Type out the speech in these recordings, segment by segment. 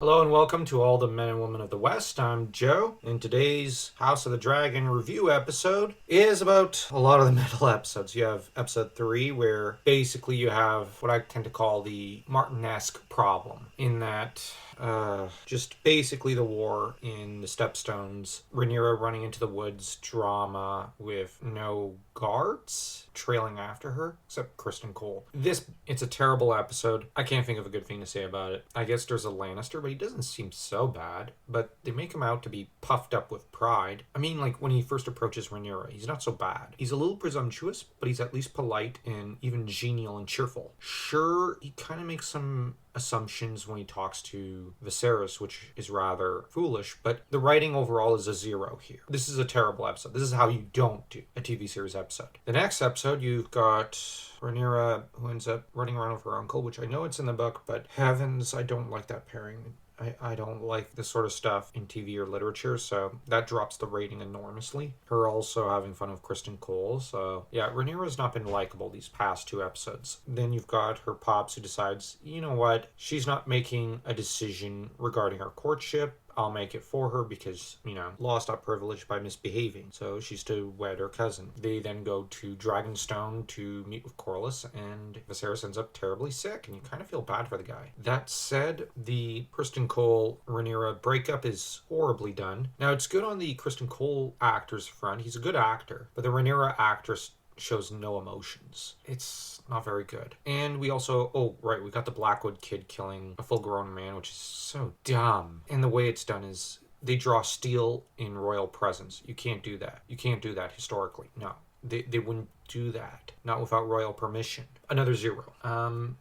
Hello and welcome to all the men and women of the West. I'm Joe, and today's House of the Dragon review episode is about a lot of the middle episodes. You have episode 3, where basically you have what I tend to call the Martin-esque problem, in that just basically the war in the Stepstones, Rhaenyra running into the woods drama with no guards trailing after her, except Kristen Cole. It's a terrible episode. I can't think of a good thing to say about it. I guess there's a Lannister, but he doesn't seem so bad. But they make him out to be puffed up with pride. I mean, like, when he first approaches Rhaenyra, he's not so bad. He's a little presumptuous, but he's at least polite and even genial and cheerful. Sure, he kind of makes some assumptions when he talks to Viserys, which is rather foolish, but the writing overall is a 0 here. This is a terrible episode. This is how you don't do a TV series episode. The next episode, you've got Rhaenyra, who ends up running around with her uncle, which I know it's in the book, but heavens, I don't like that pairing. I don't like this sort of stuff in TV or literature, so that drops the rating enormously. Her also having fun with Kristen Cole, so yeah, Rhaenyra's not been likable these past 2 episodes. Then you've got her pops who decides, you know what, she's not making a decision regarding our courtship. I'll make it for her because, law stop privilege by misbehaving. So she's to wed her cousin. They then go to Dragonstone to meet with Corlys, and Viserys ends up terribly sick, and you kind of feel bad for the guy. That said, the Kristen Cole-Rhaenyra breakup is horribly done. Now, it's good on the Kristen Cole actor's front. He's a good actor, but the Rhaenyra actress shows no emotions. It's not very good. And we also, we got the Blackwood kid killing a full-grown man, which is so dumb. And the way it's done is they draw steel in royal presence. You can't do that. You can't do that historically. No. They wouldn't do that. Not without royal permission. Another 0.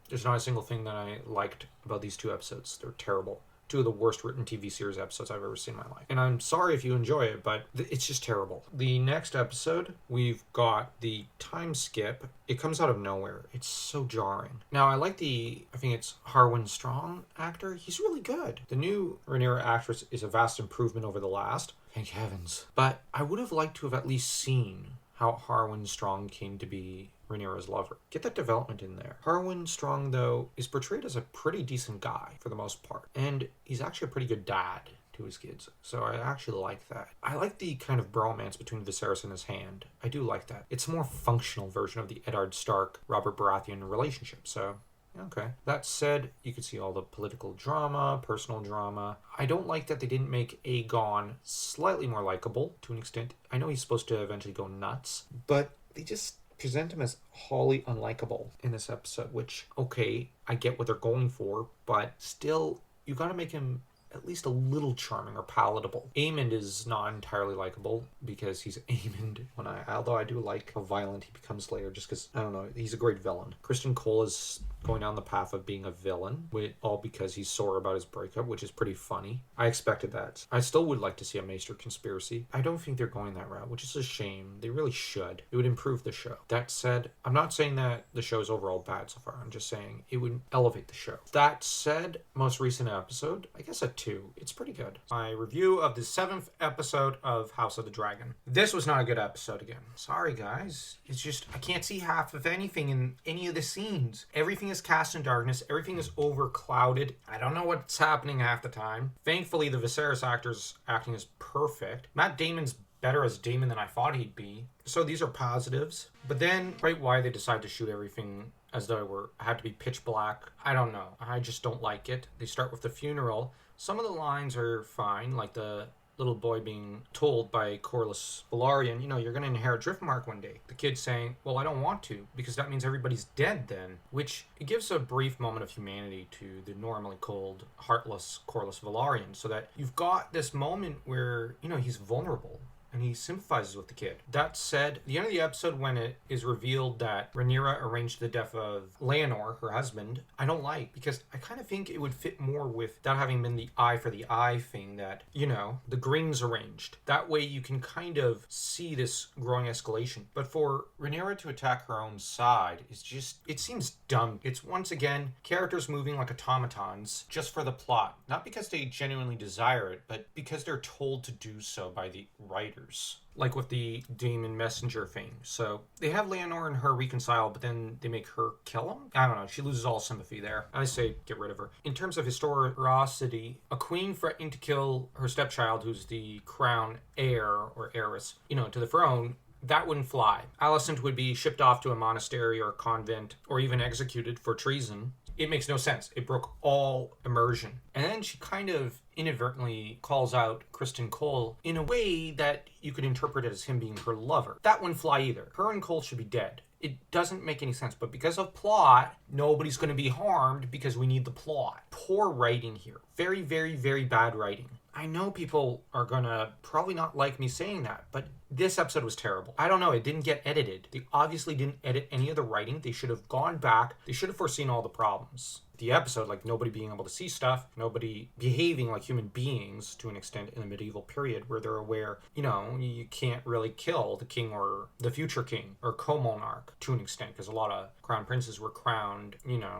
There's not a single thing that I liked about these 2 episodes. They're terrible. 2 of the worst written TV series episodes I've ever seen in my life. And I'm sorry if you enjoy it, but it's just terrible. The next episode, we've got the time skip. It comes out of nowhere. It's so jarring. Now, I think it's Harwin Strong actor. He's really good. The new Rhaenyra actress is a vast improvement over the last. Thank heavens. But I would have liked to have at least seen how Harwin Strong came to be Rhaenyra's lover. Get that development in there. Harwin Strong, though, is portrayed as a pretty decent guy for the most part. And he's actually a pretty good dad to his kids. So I actually like that. I like the kind of bromance between Viserys and his hand. I do like that. It's a more functional version of the Eddard Stark, Robert Baratheon relationship. So okay. That said, you could see all the political drama, personal drama. I don't like that they didn't make Aegon slightly more likable to an extent. I know he's supposed to eventually go nuts, but they just present him as wholly unlikable in this episode, which, okay, I get what they're going for, but still, you gotta make him at least a little charming or palatable. Aemond is not entirely likable because he's Aemond. Although I do like how violent he becomes later, just because, I don't know, he's a great villain. Kristen Cole is going down the path of being a villain, all because he's sore about his breakup, which is pretty funny. I expected that. I still would like to see a Maester conspiracy. I don't think they're going that route, which is a shame. They really should. It would improve the show. That said, I'm not saying that the show is overall bad so far. I'm just saying it would elevate the show. That said, most recent episode, I guess a 2. It's pretty good. My review of the 7th episode of House of the Dragon. This was not a good episode again. Sorry, guys. It's just, I can't see half of anything in any of the scenes. Everything is cast in darkness. Everything is overclouded. I don't know what's happening half the time. Thankfully, the Viserys actor's acting is perfect. Matt Damon's better as Daemon than I thought he'd be. So these are positives. But then, right why they decide to shoot everything as though it had to be pitch black, I don't know. I just don't like it. They start with the funeral. Some of the lines are fine, like the little boy being told by Corlys Velaryon, you're going to inherit Driftmark one day. The kid saying, well, I don't want to, because that means everybody's dead then. Which, it gives a brief moment of humanity to the normally cold, heartless Corlys Velaryon, so that you've got this moment where, he's vulnerable. And he sympathizes with the kid. That said, the end of the episode when it is revealed that Rhaenyra arranged the death of Laenor, her husband, I don't like, because I kind of think it would fit more with that having been the eye for the eye thing that, the Greens arranged. That way you can kind of see this growing escalation. But for Rhaenyra to attack her own side is just, it seems dumb. It's once again, characters moving like automatons just for the plot. Not because they genuinely desire it, but because they're told to do so by the writers. years. Like with the Daemon messenger thing. So they have Leonor and her reconcile, but then they make her kill him? I don't know. She loses all sympathy there. I say get rid of her. In terms of historicity, a queen threatening to kill her stepchild, who's the crown heir or heiress, to the throne, that wouldn't fly. Alicent would be shipped off to a monastery or a convent or even executed for treason. It makes no sense. It broke all immersion. And then she kind of inadvertently calls out Criston Cole in a way that you could interpret it as him being her lover. That wouldn't fly either. Her and Cole should be dead. It doesn't make any sense, but because of plot, nobody's going to be harmed because we need the plot. Poor writing here. Very, very, very bad writing. I know people are going to probably not like me saying that, but this episode was terrible. I don't know. It didn't get edited. They obviously didn't edit any of the writing. They should have gone back. They should have foreseen all the problems. The episode, like nobody being able to see stuff, nobody behaving like human beings to an extent in the medieval period where they're aware, you can't really kill the king or the future king or co-monarch to an extent because a lot of crown princes were crowned,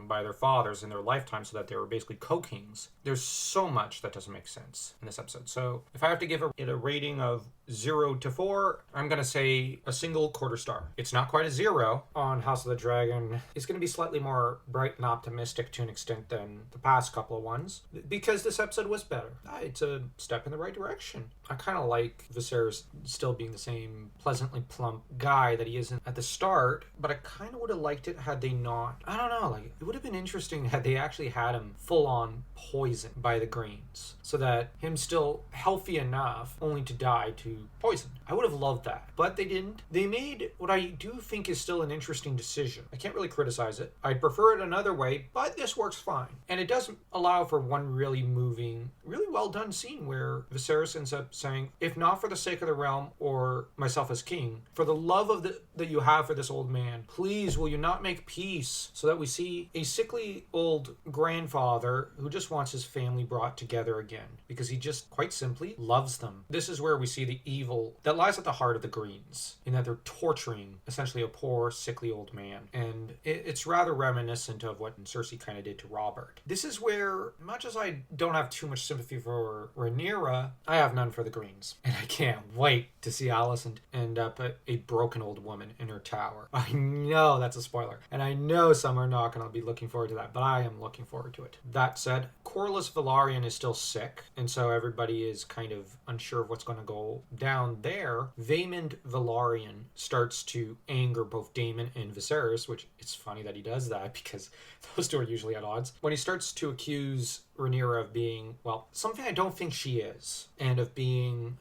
by their fathers in their lifetime so that they were basically co-kings. There's so much that doesn't make sense in this episode. So if I have to give it a rating of 0 to 4, I'm going to say a single quarter star. It's not quite a 0 on House of the Dragon. It's going to be slightly more bright and optimistic to an extent than the past couple of ones because this episode was better. It's a step in the right direction. I kind of like Viserys still being the same pleasantly plump guy that he is at the start, but I kind of would have liked it had they not. I don't know, it would have been interesting had they actually had him full on poisoned by the Greens so that him still healthy enough only to die to poison. I would have loved that, but they didn't. They made what I do think is still an interesting decision. I can't really criticize it. I'd prefer it another way, but this works fine. And it doesn't allow for one really moving, really well done scene where Viserys ends up saying, if not for the sake of the realm or myself as king, for the love of that you have for this old man, please will you not make peace, so that we see a sickly old grandfather who just wants his family brought together again because he just quite simply loves them. This is where we see the evil that lies at the heart of the Greens, in that they're torturing essentially a poor sickly old man, and it's rather reminiscent of what Cersei kind of did to Robert. This is where, much as I don't have too much sympathy for Rhaenyra, I have none for the Greens, and I can't wait to see Alicent end up a broken old woman in her tower. I know that's a spoiler, and I know some are not going to be looking forward to that, but I am looking forward to it. That said, Corlys Velaryon is still sick, and so everybody is kind of unsure of what's going to go down there. Vaemond Velaryon starts to anger both Daemon and Viserys, which it's funny that he does that because those two are usually at odds. When he starts to accuse Rhaenyra of being, something I don't think she is, and of being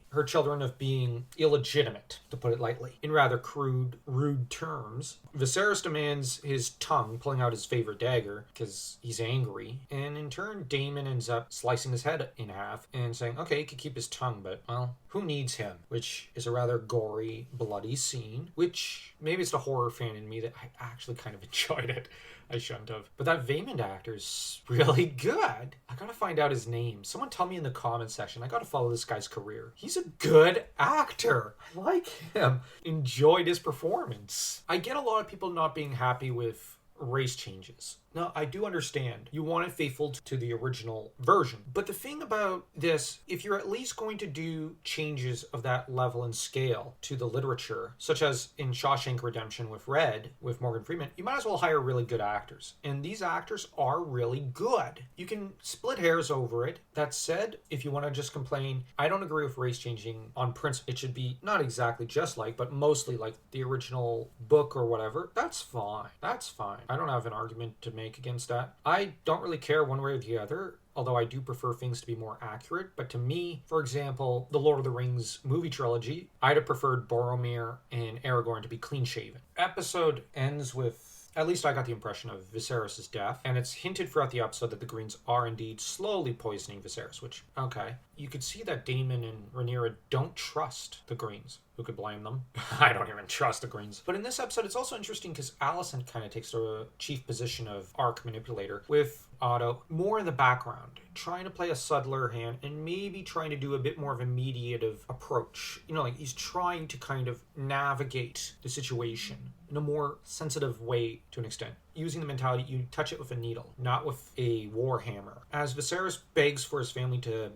her children of being illegitimate, to put it lightly, in rather crude, rude terms. Viserys demands his tongue, pulling out his favorite dagger, because he's angry, and in turn, Daemon ends up slicing his head in half and saying, okay, he could keep his tongue, but, who needs him? Which is a rather gory, bloody scene, which maybe it's the horror fan in me that I actually kind of enjoyed it. I shouldn't have. But that Vaemond actor's really good. I gotta find out his name. Someone tell me in the comments section. I gotta follow this guy's career. He's a good actor. I like him. Enjoyed his performance. I get a lot of people not being happy with race changes. Now, I do understand you want it faithful to the original version. But the thing about this, if you're at least going to do changes of that level and scale to the literature, such as in Shawshank Redemption with Red, with Morgan Freeman, you might as well hire really good actors. And these actors are really good. You can split hairs over it. That said, if you want to just complain, I don't agree with race changing on principle. It should be not exactly just like, but mostly like the original book or whatever. That's fine. That's fine. I don't have an argument to make against that. I don't really care one way or the other, although I do prefer things to be more accurate. But to me, for example, the Lord of the Rings movie trilogy, I'd have preferred Boromir and Aragorn to be clean-shaven. Episode ends with, at least I got the impression, of Viserys'S death, and it's hinted throughout the episode that the Greens are indeed slowly poisoning Viserys, which, okay. You could see that Daemon and Rhaenyra don't trust the Greens. Who could blame them? I don't even trust the Greens. But in this episode, it's also interesting because Alicent kind of takes the chief position of arc manipulator, with Otto more in the background, trying to play a subtler hand and maybe trying to do a bit more of a mediative approach. He's trying to kind of navigate the situation in a more sensitive way to an extent. using the mentality you touch it with a needle, not with a war hammer. As Viserys begs for his family to,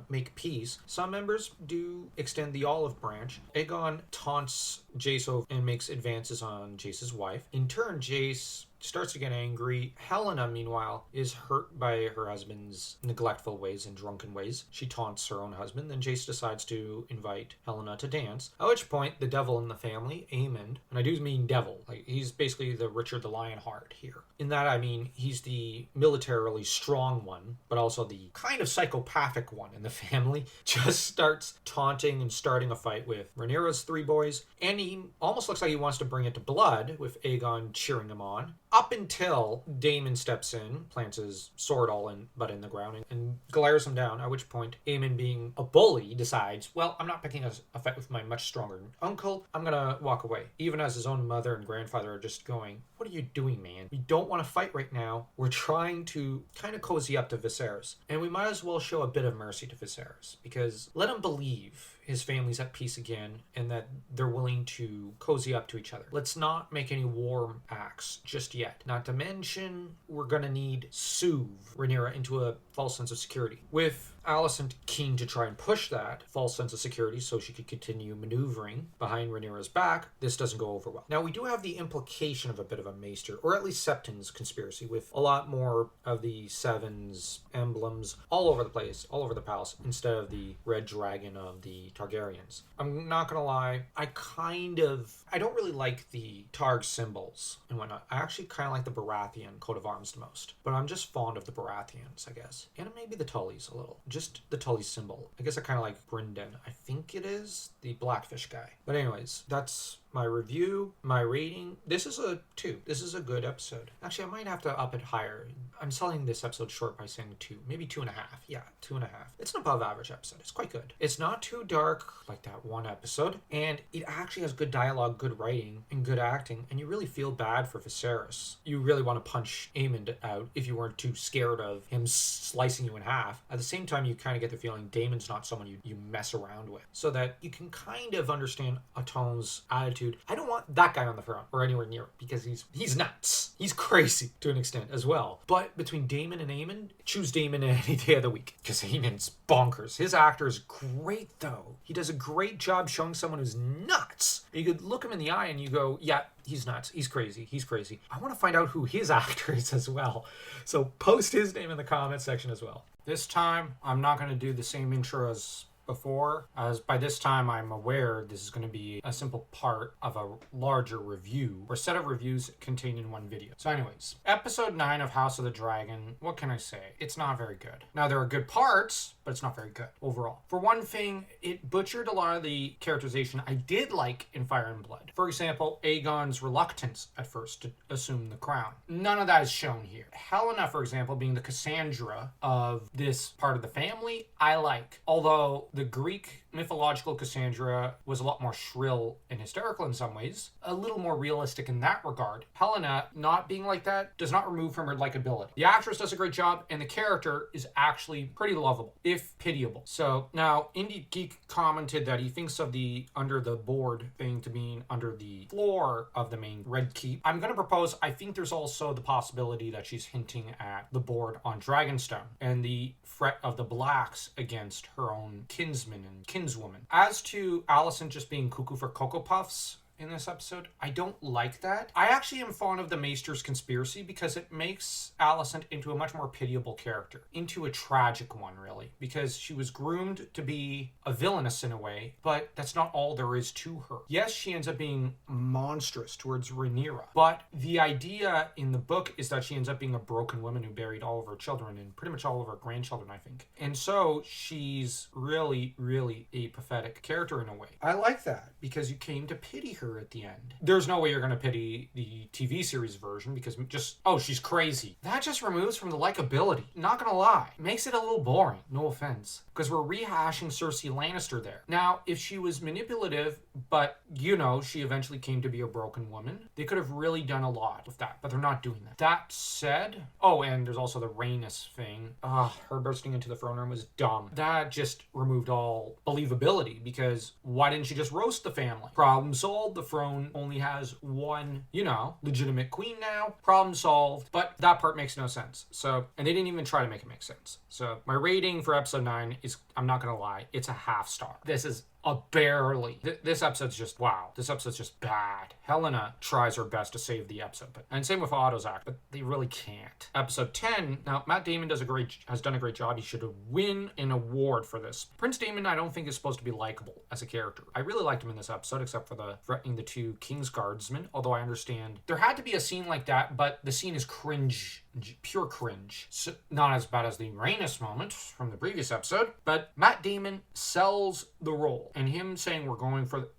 make peace, some members do extend the olive branch. Aegon taunts Jace and makes advances on Jace's wife. In turn, Jace starts to get angry. Helena, meanwhile, is hurt by her husband's neglectful ways and drunken ways. She taunts her own husband. Then Jace decides to invite Helena to dance. At which point, the devil in the family, Aemond, and I do mean devil, like he's basically the Richard the Lionheart here. In that, I mean he's the militarily strong one, but also the kind of psychopathic one in the family, just starts taunting and starting a fight with Rhaenyra's 3 boys, and he almost looks like he wants to bring it to blood, with Aegon cheering him on. Up until Daemon steps in, plants his sword but in the ground, and glares him down, at which point Aemon, being a bully, decides, well, I'm not picking a fight with my much stronger uncle, I'm gonna walk away. Even as his own mother and grandfather are just going, what are you doing, man? We don't want to fight right now. We're trying to kind of cozy up to Viserys. And we might as well show a bit of mercy to Viserys, because let him believe his family's at peace again and that they're willing to cozy up to each other. Let's not make any war acts just yet. Not to mention, we're going to need soothe Rhaenyra into a false sense of security. With Alicent keen to try and push that false sense of security so she could continue maneuvering behind Rhaenyra's back, this doesn't go over well. Now, we do have the implication of a bit of a Maester, or at least Septon's conspiracy, with a lot more of the Seven's emblems all over the place, all over the palace, instead of the red dragon of the Targaryens. I'm not gonna lie, I don't really like the Targ symbols and whatnot. I actually kind of like the Baratheon coat of arms the most, but I'm just fond of the Baratheons, I guess. And maybe the Tullys a little. Just the Tully symbol. I guess I kind of like Brynden. I think it is the Blackfish guy. But anyways, that's my review, my rating. This is a 2. This is a good episode. Actually, I might have to up it higher. I'm selling this episode short by saying 2, maybe 2.5. Yeah, 2.5. It's an above average episode. It's quite good. It's not too dark like that one episode, and it actually has good dialogue, good writing, and good acting, and you really feel bad for Viserys. You really want to punch Aemond out if you weren't too scared of him slicing you in half. At the same time, you kind of get the feeling Daemon's not someone you mess around with, so that you can kind of understand Atone's attitude. I don't want that guy on the front or anywhere near it, because he's nuts. He's crazy to an extent as well. But between Daemon and Aemond, choose Daemon any day of the week, because Aemond's bonkers. His actor is great, though. He does a great job showing someone who's nuts. You could look him in the eye and you go, yeah, he's nuts. He's crazy. He's crazy. I want to find out who his actor is as well. So post his name in the comment section as well. This time, I'm not going to do the same intro as before, as by this time I'm aware this is going to be a simple part of a larger review or set of reviews contained in one video. So anyways, episode 9 of House of the Dragon, what can I say? It's not very good. Now, there are good parts, but it's not very good overall. For one thing, it butchered a lot of the characterization I did like in Fire and Blood. For example, Aegon's reluctance at first to assume the crown. None of that is shown here. Helena, for example, being the Cassandra of this part of the family, I like. Although the Greek mythological Cassandra was a lot more shrill and hysterical in some ways, a little more realistic in that regard. Helena, not being like that, does not remove from her likability. The actress does a great job, and the character is actually pretty lovable, if pitiable. So now, Indie Geek commented that he thinks of the under the board thing to mean under the floor of the main Red Keep. I'm going to propose, I think there's also the possibility that she's hinting at the board on Dragonstone and the threat of the Blacks against her own kinsman and kinswoman. As to Alicent just being cuckoo for Cocoa Puffs in this episode, I don't like that. I actually am fond of the Maester's conspiracy because it makes Alicent into a much more pitiable character, into a tragic one, really, because she was groomed to be a villainess in a way, but that's not all there is to her. Yes, she ends up being monstrous towards Rhaenyra, but the idea in the book is that she ends up being a broken woman who buried all of her children and pretty much all of her grandchildren, I think. And so she's really, really a pathetic character in a way. I like that because you came to pity her at the end. There's no way you're going to pity the TV series version because she's crazy. That just removes from the likability. Not going to lie. Makes it a little boring. No offense. Because we're rehashing Cersei Lannister there. Now, if she was manipulative, but, she eventually came to be a broken woman, they could have really done a lot with that, but they're not doing that. That said, and there's also the Rhaenys thing. Her bursting into the throne room was dumb. That just removed all believability because why didn't she just roast the family? Problem solved. The throne only has one, legitimate queen now. Problem solved. But that part makes no sense. So, and they didn't even try to make it make sense. So my rating for episode 9 is, I'm not going to lie, it's a half star. This is a barely. This episode's just, wow. This episode's just bad. Helena tries her best to save the episode, and same with Otto's act, but they really can't. Episode 10, now Matt Damon has done a great job. He should win an award for this. Prince Damon, I don't think is supposed to be likable as a character. I really liked him in this episode, except for the threatening the 2 King's Guardsmen, although I understand there had to be a scene like that, but the scene is cringe. Pure cringe. So, not as bad as the Rhaenys moment from the previous episode, but Matt Damon sells the role. And him saying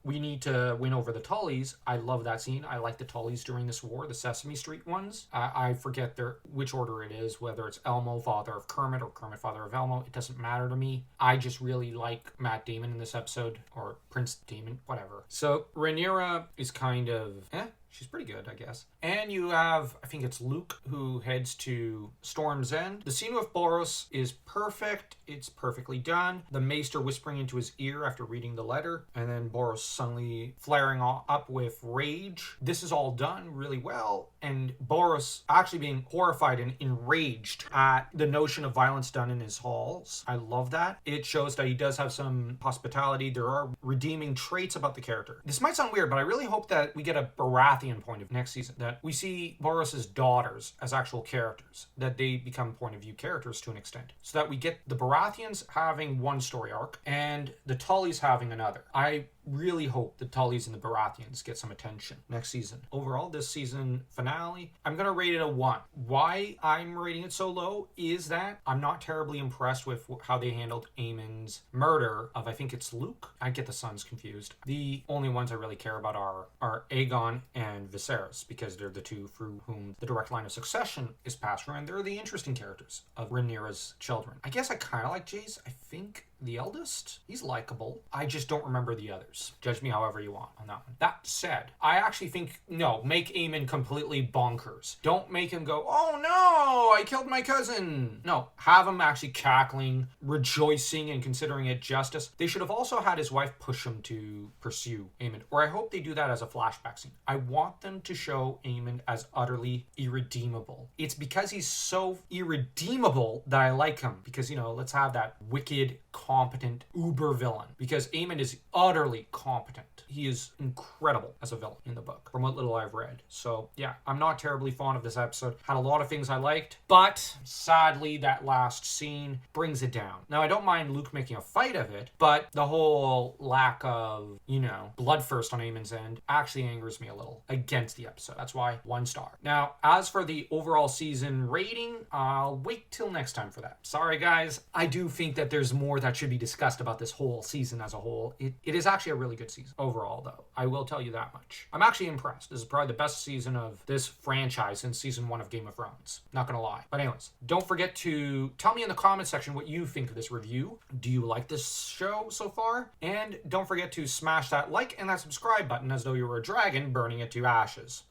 we need to win over the Tullys, I love that scene. I like the Tullys during this war, the Sesame Street ones. I forget which order it is, whether it's Elmo, father of Kermit, or Kermit, father of Elmo. It doesn't matter to me. I just really like Matt Damon in this episode, or Prince Damon, whatever. So Rhaenyra is kind of, she's pretty good, I guess. And you have, I think it's Luke, who heads to Storm's End. The scene with Boros is perfect. It's perfectly done. The Maester whispering into his ear after reading the letter, and then Boros suddenly flaring up with rage. This is all done really well, and Boros actually being horrified and enraged at the notion of violence done in his halls. I love that. It shows that he does have some hospitality. There are redeeming traits about the character. This might sound weird, but I really hope that we get a Baratheon point of next season, that we see Boros's daughters as actual characters, that they become point of view characters to an extent, so that we get the Baratheons having one story arc and the Tullys having another. I really hope the Tullys and the Baratheons get some attention next season. Overall, this season finale, I'm going to rate it a 1. Why I'm rating it so low is that I'm not terribly impressed with how they handled Aemon's murder of, I think it's Luke. I get the sons confused. The only ones I really care about are Aegon and Viserys, because they're the 2 through whom the direct line of succession is passed through, and they're the interesting characters of Rhaenyra's children. I guess I kind of like Jace. I think the eldest, he's likable. I just don't remember the others. Judge me however you want on that one. That said, I actually think, no, make Aemon completely bonkers. Don't make him go, oh no, I killed my cousin. No, have him actually cackling, rejoicing, and considering it justice. They should have also had his wife push him to pursue Aemon, or I hope they do that as a flashback scene. I want them to show Aemon as utterly irredeemable. It's because he's so irredeemable that I like him, because, let's have that wicked, competent uber villain, because Aemon is utterly competent. He is incredible as a villain in the book, from what little I've read. So yeah, I'm not terribly fond of this episode. Had a lot of things I liked, but sadly that last scene brings it down. Now I don't mind Luke making a fight of it, but the whole lack of, bloodthirst on Aemon's end actually angers me a little against the episode. That's why 1 star. Now, as for the overall season rating, I'll wait till next time for that. Sorry guys, I do think that there's more that should be discussed about this whole season as a whole. It is actually a really good season overall, though. I will tell you that much. I'm actually impressed. This is probably the best season of this franchise since season 1 of Game of Thrones. Not gonna lie. But anyways, don't forget to tell me in the comment section what you think of this review. Do you like this show so far? And don't forget to smash that like and that subscribe button as though you were a dragon burning it to ashes.